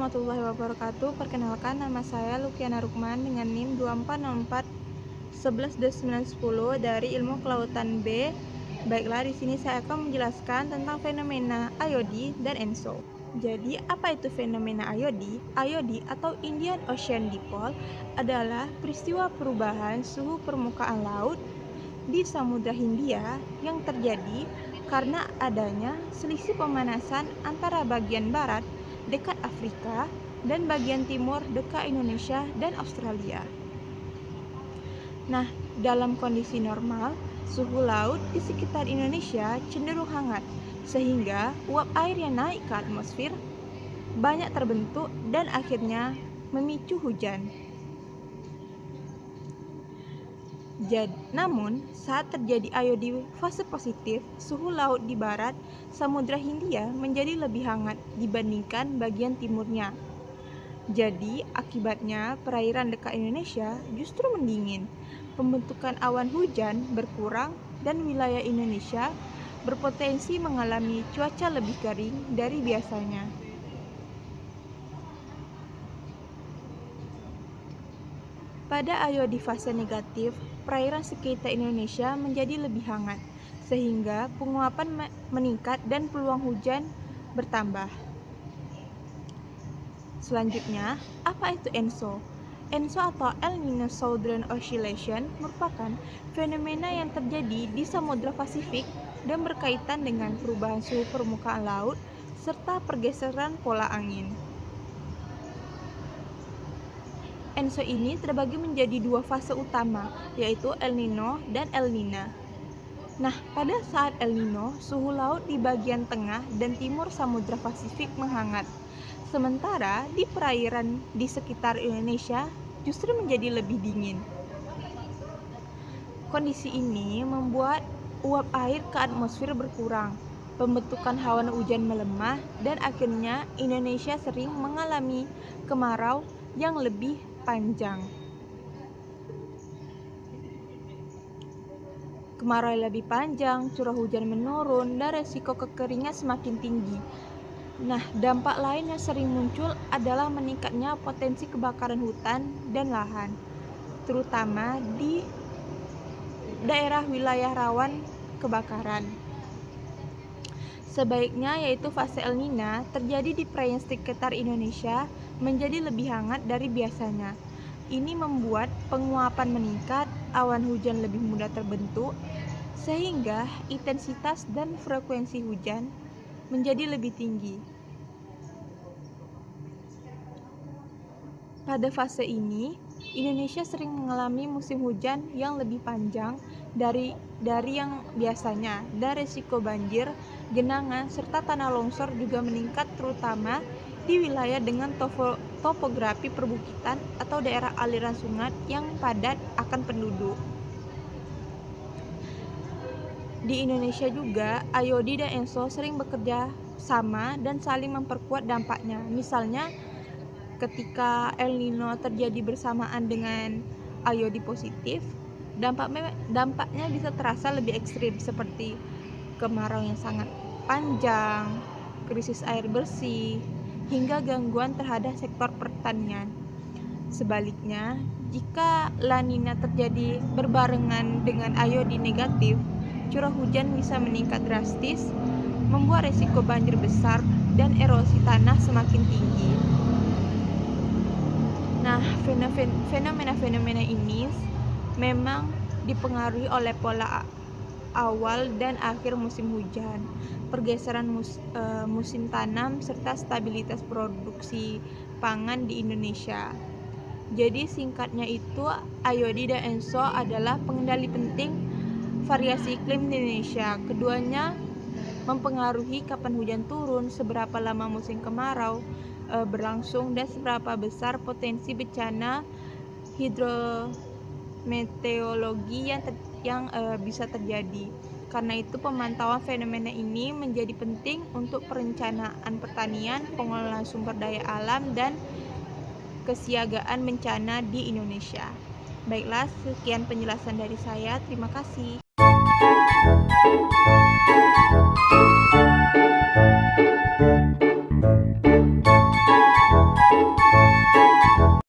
warahmatullahi wabarakatuh. Perkenalkan, nama saya Lukiana Rukman dengan NIM 2404 11 dari Ilmu Kelautan B. Baiklah, di sini saya akan menjelaskan tentang fenomena IOD dan ENSO. Jadi, apa itu fenomena IOD? IOD atau Indian Ocean Dipole adalah peristiwa perubahan suhu permukaan laut di Samudra Hindia yang terjadi karena adanya selisih pemanasan antara bagian barat dekat Afrika dan bagian timur dekat Indonesia dan Australia. Nah, dalam kondisi normal, suhu laut di sekitar Indonesia cenderung hangat, sehingga uap air yang naik ke atmosfer banyak terbentuk dan akhirnya memicu hujan. Namun, saat terjadi IOD fase positif, suhu laut di barat Samudra Hindia menjadi lebih hangat dibandingkan bagian timurnya. Jadi, akibatnya perairan dekat Indonesia justru mendingin. Pembentukan awan hujan berkurang dan wilayah Indonesia berpotensi mengalami cuaca lebih kering dari biasanya. Pada IOD fase negatif, perairan sekitar Indonesia menjadi lebih hangat, sehingga penguapan meningkat dan peluang hujan bertambah. Selanjutnya, apa itu ENSO? ENSO atau El Niño Southern Oscillation merupakan fenomena yang terjadi di Samudra Pasifik dan berkaitan dengan perubahan suhu permukaan laut serta pergeseran pola angin. ENSO ini terbagi menjadi dua fase utama, yaitu El Nino dan El Nina. Nah, pada saat El Nino, suhu laut di bagian tengah dan timur Samudra Pasifik menghangat, sementara di perairan di sekitar Indonesia justru menjadi lebih dingin. Kondisi ini membuat uap air ke atmosfer berkurang, pembentukan awan hujan melemah, dan akhirnya Indonesia sering mengalami kemarau yang lebih panjang. Kemarau yang lebih panjang, curah hujan menurun, dan resiko kekeringan semakin tinggi. Nah, dampak lain yang sering muncul adalah meningkatnya potensi kebakaran hutan dan lahan, terutama di daerah wilayah rawan kebakaran. Sebaiknya yaitu fase El Nina terjadi di perairan sekitar Indonesia menjadi lebih hangat dari biasanya. Ini membuat penguapan meningkat, awan hujan lebih mudah terbentuk, sehingga intensitas dan frekuensi hujan menjadi lebih tinggi. Pada fase ini, Indonesia sering mengalami musim hujan yang lebih panjang dari yang biasanya, dan risiko banjir, genangan, serta tanah longsor juga meningkat terutama di wilayah dengan topografi perbukitan atau daerah aliran sungai yang padat akan penduduk. Di Indonesia juga, IOD dan ENSO sering bekerja sama dan saling memperkuat dampaknya. Misalnya, ketika El Nino terjadi bersamaan dengan IOD positif, dampaknya bisa terasa lebih ekstrim seperti kemarau yang sangat panjang, krisis air bersih, hingga gangguan terhadap sektor pertanian. Sebaliknya, jika La Nina terjadi berbarengan dengan IOD negatif, curah hujan bisa meningkat drastis, membuat risiko banjir besar dan erosi tanah semakin tinggi. Nah, fenomena-fenomena ini memang dipengaruhi oleh pola awal dan akhir musim hujan, pergeseran musim tanam, serta stabilitas produksi pangan di Indonesia. Jadi singkatnya itu, IOD dan ENSO adalah pengendali penting variasi iklim di Indonesia. Keduanya mempengaruhi kapan hujan turun, seberapa lama musim kemarau berlangsung, dan seberapa besar potensi bencana hidrometeorologi yang bisa terjadi. Karena itu, pemantauan fenomena ini menjadi penting untuk perencanaan pertanian, pengelolaan sumber daya alam, dan kesiagaan bencana di Indonesia. Baiklah, sekian penjelasan dari saya. Terima kasih.